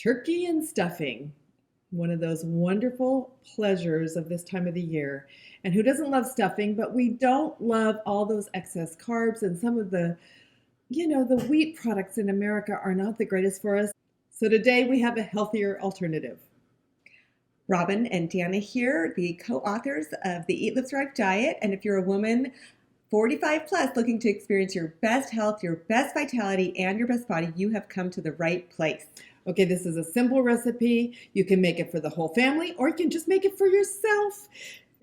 Turkey and stuffing, one of those wonderful pleasures of this time of the year. And who doesn't love stuffing, but we don't love all those excess carbs and some of the wheat products in America are not the greatest for us. So today we have a healthier alternative. Robin and Dana here, the co-authors of the Eat Live Thrive Diet. And if you're a woman 45 plus looking to experience your best health, your best vitality, and your best body, you have come to the right place. Okay, this is a simple recipe. You can make it for the whole family, or you can just make it for yourself.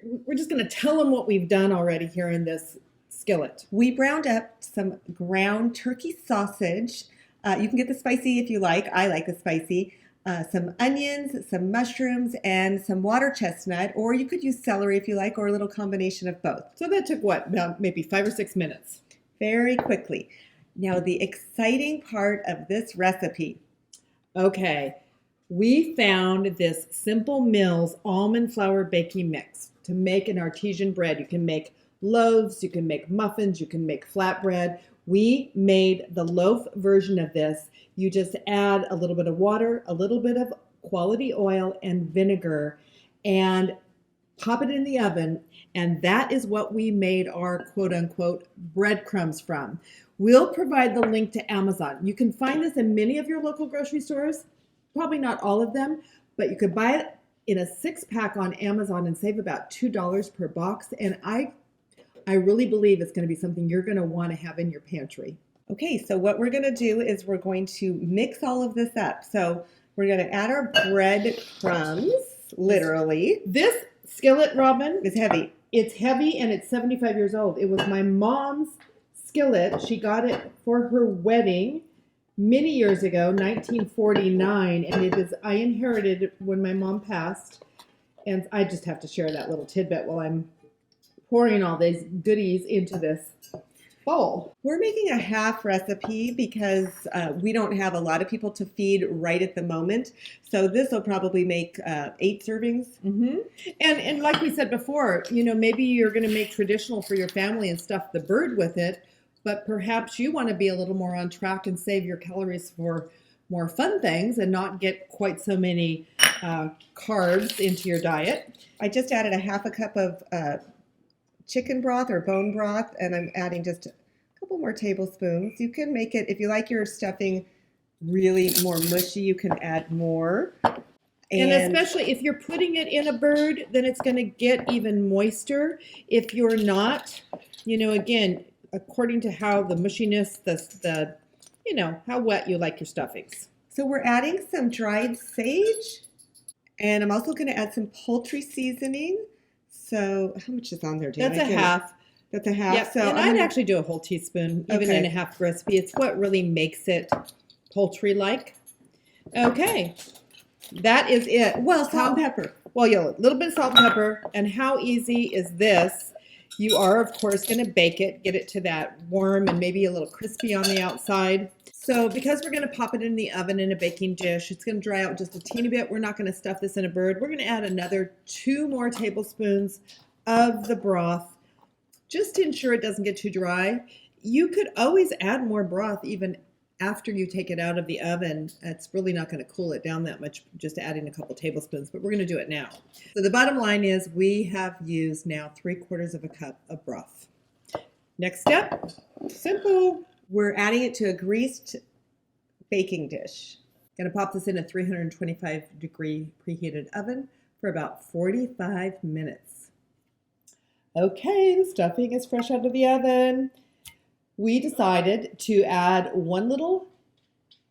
We're just going to tell them what we've done already here in this skillet. We browned up some ground turkey sausage. You can get the spicy if you like. I like the spicy. Some onions, some mushrooms, and some water chestnut, or you could use celery if you like, or a little combination of both. So that took what, about maybe 5 or 6 minutes? Very quickly. Now the exciting part of this recipe. Okay, we found this Simple Mills almond flour baking mix to make an artesian bread. You can make loaves, you can make muffins, you can make flatbread. We made the loaf version of this. You just add a little bit of water, a little bit of quality oil and vinegar, and pop it in the oven. And that is what we made our quote unquote breadcrumbs from. We'll provide the link to Amazon. You can find this in many of your local grocery stores, probably not all of them, but you could buy it in a 6-pack on Amazon and save about $2 per box. And I really believe it's going to be something you're going to want to have in your pantry. Okay, so what we're going to do is we're going to mix all of this up. So we're going to add our breadcrumbs, literally. This skillet, Robin, is heavy. It's heavy and it's 75 years old. It was my mom's skillet. She got it for her wedding many years ago, 1949, and I inherited it when my mom passed. And I just have to share that little tidbit while I'm pouring all these goodies into this bowl. We're making a half recipe because we don't have a lot of people to feed right at the moment. So this will probably make 8 servings. Mm-hmm. And like we said before, maybe you're going to make traditional for your family and stuff the bird with it, but perhaps you want to be a little more on track and save your calories for more fun things and not get quite so many carbs into your diet. I just added a half a cup of chicken broth or bone broth, and I'm adding just a couple more tablespoons. You can make it, if you like your stuffing really more mushy, you can add more. And especially if you're putting it in a bird, then it's going to get even moister. If you're not, again, according to how the mushiness, how wet you like your stuffings. So we're adding some dried sage, and I'm also going to add some poultry seasoning. So how much is on there, Dan? That's a half. That's a half. Yep. So and I'd actually do a whole teaspoon, even in a half recipe. It's what really makes it poultry-like. Okay, that is it. Well, salt and pepper. Well, a little bit of salt and pepper. And how easy is this? You are, of course, going to bake it, get it to that warm and maybe a little crispy on the outside. So because we're going to pop it in the oven in a baking dish, it's going to dry out just a teeny bit. We're not going to stuff this in a bird. We're going to add another 2 more tablespoons of the broth just to ensure it doesn't get too dry. You could always add more broth even after you take it out of the oven. It's really not going to cool it down that much, just adding a couple tablespoons, but we're going to do it now. So the bottom line is we have used now 3/4 of a cup of broth. Next step, simple. We're adding it to a greased baking dish. Going to pop this in a 325-degree preheated oven for about 45 minutes. Okay, the stuffing is fresh out of the oven. We decided to add one little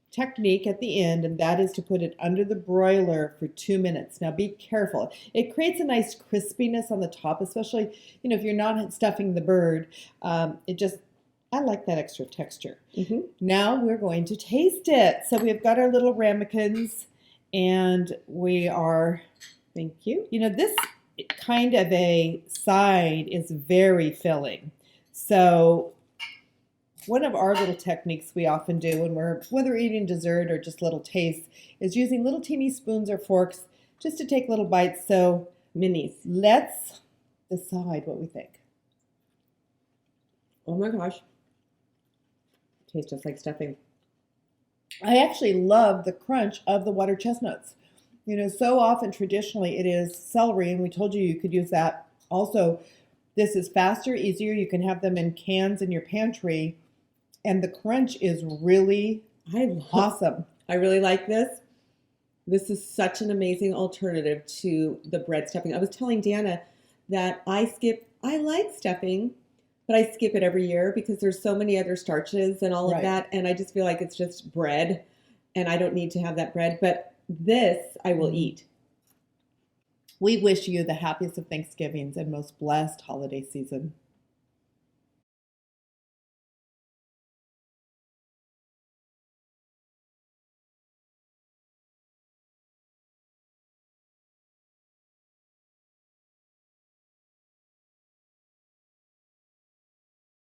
technique at the end, and that is to put it under the broiler for 2 minutes. Now be careful. It creates a nice crispiness on the top, especially, if you're not stuffing the bird. I like that extra texture. Mm-hmm. Now we're going to taste it. So we've got our little ramekins, and we are, thank you. This kind of a side is very filling. So one of our little techniques we often do when whether eating dessert or just little tastes, is using little teeny spoons or forks just to take little bites. So minis. Let's decide what we think. Oh my gosh. Tastes just like stuffing. I actually love the crunch of the water chestnuts. So often traditionally it is celery, and we told you you could use that. Also, this is faster, easier. You can have them in cans in your pantry, and the crunch is really awesome. I really like this. This is such an amazing alternative to the bread stuffing. I was telling Deanna that I like stuffing, but I skip it every year because there's so many other starches and all of Right. that. And I just feel like it's just bread and I don't need to have that bread. But this I will eat. We wish you the happiest of Thanksgivings and most blessed holiday season.